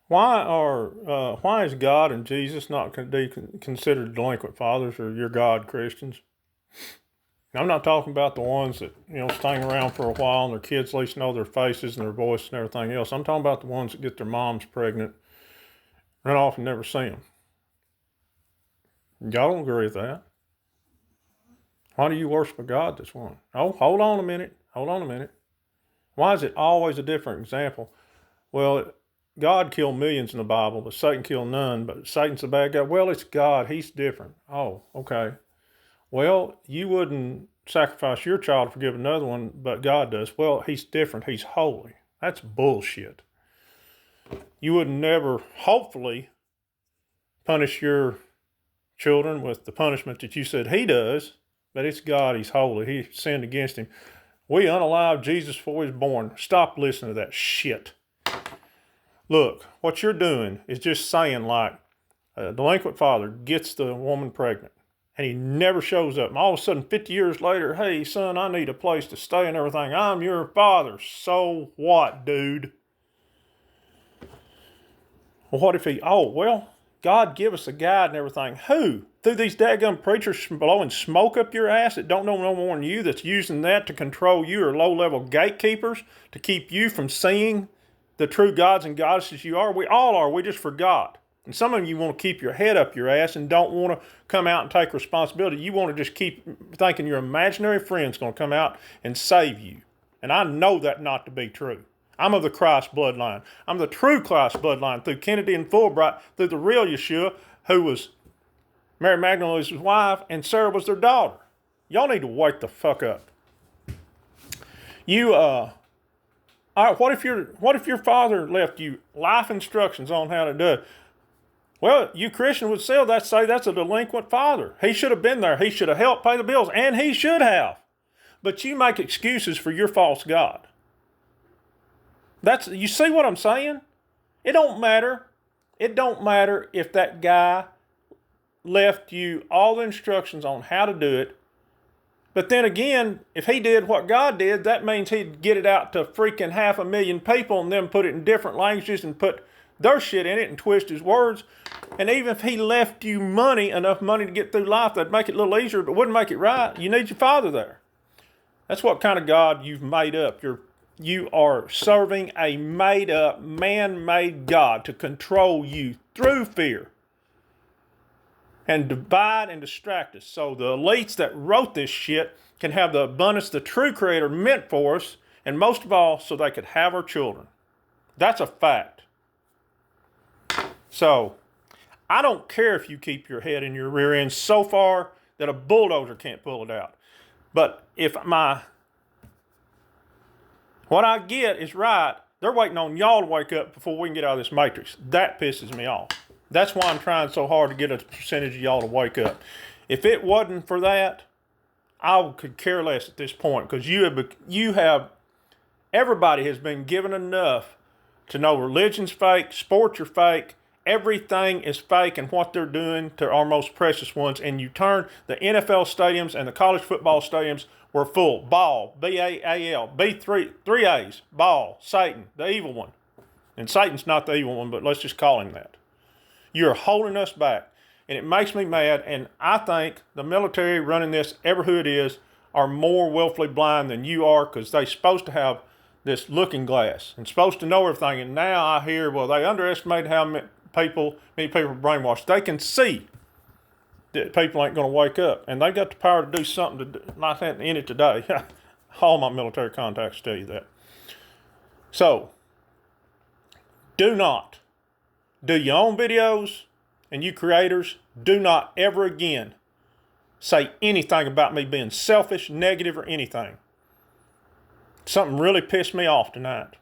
Why is God and Jesus not considered delinquent fathers or your God Christians? I'm not talking about the ones that staying around for a while and their kids at least know their faces and their voice and everything else. I'm talking about the ones that get their moms pregnant, run off and never see them. Y'all don't agree with that. Why do you worship a God that's one? Oh, hold on a minute. Hold on a minute. Why is it always a different example? Well, God killed millions in the Bible, but Satan killed none. But Satan's a bad guy. Well, it's God. He's different. Oh, okay. Well, you wouldn't sacrifice your child to forgive another one, but God does. Well, he's different. He's holy. That's bullshit. You would never, hopefully, punish your children with the punishment that you said he does, but it's God. He's holy. He sinned against him. We unalived Jesus before he was born. Stop listening to that shit. Look, what you're doing is just saying like a delinquent father gets the woman pregnant and he never shows up. And all of a sudden, 50 years later, hey, son, I need a place to stay and everything. I'm your father. So what, dude? Well, what if God give us a guide and everything. Who? Through these daggum preachers blowing smoke up your ass that don't know no more than you, that's using that to control you, or low-level gatekeepers to keep you from seeing the true gods and goddesses you are. We all are. We just forgot. And some of you want to keep your head up your ass and don't want to come out and take responsibility. You want to just keep thinking your imaginary friend's going to come out and save you. And I know that not to be true. I'm of the Christ bloodline. I'm the true Christ bloodline through Kennedy and Fulbright, through the real Yeshua, who was Mary Magdalene's wife, and Sarah was their daughter. Y'all need to wake the fuck up. All right, what if your father left you life instructions on how to do it? Well, you Christian would say that's a delinquent father. He should have been there. He should have helped pay the bills, and he should have. But you make excuses for your false God. You see what I'm saying? It don't matter. It don't matter if that guy left you all the instructions on how to do it. But then again, if he did what God did, that means he'd get it out to freaking 500,000 people and then put it in different languages and put their shit in it and twist his words. And even if he left you enough money to get through life, that'd make it a little easier, but wouldn't make it right. You need your father there. That's what kind of God you've made up. You are serving a made-up, man-made God to control you through fear and divide and distract us. So the elites that wrote this shit can have the abundance the true Creator meant for us, and most of all, so they could have our children. That's a fact. So I don't care if you keep your head in your rear end so far that a bulldozer can't pull it out. But if what I get is right, they're waiting on y'all to wake up before we can get out of this matrix. That pisses me off. That's why I'm trying so hard to get a percentage of y'all to wake up. If it wasn't for that, I could care less at this point, because everybody has been given enough to know religion's fake, sports are fake, everything is fake, and what they're doing to our most precious ones. And you turn the NFL stadiums and the college football stadiums were full. Baal, B-A-A-L, three A's, Baal, Satan, the evil one. And Satan's not the evil one, but let's just call him that. You're holding us back. And it makes me mad. And I think the military running this, ever who it is, are more willfully blind than you are, because they're supposed to have this looking glass and supposed to know everything. And now I hear, well, they underestimated how many people are brainwashed. They can see that people ain't going to wake up, and they got the power to do something like that in it today. All my military contacts tell you that. So, do not do your own videos, and you creators, do not ever again say anything about me being selfish, negative, or anything. Something really pissed me off tonight.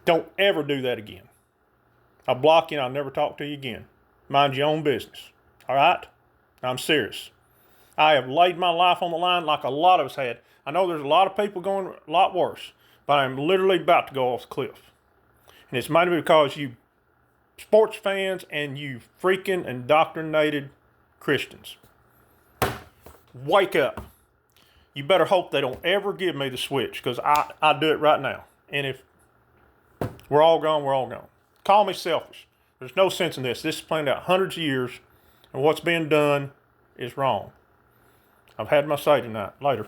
Don't ever do that again. I'll block you and I'll never talk to you again. Mind your own business. All right? I'm serious. I have laid my life on the line like a lot of us had. I know there's a lot of people going a lot worse, but I'm literally about to go off the cliff. And it's mainly because you sports fans and you freaking indoctrinated Christians. Wake up. You better hope they don't ever give me the switch, because I do it right now. And if we're all gone, we're all gone. call me selfish. There's no sense in this. This is planned out hundreds of years, and what's being done is wrong. I've had my say tonight. Later.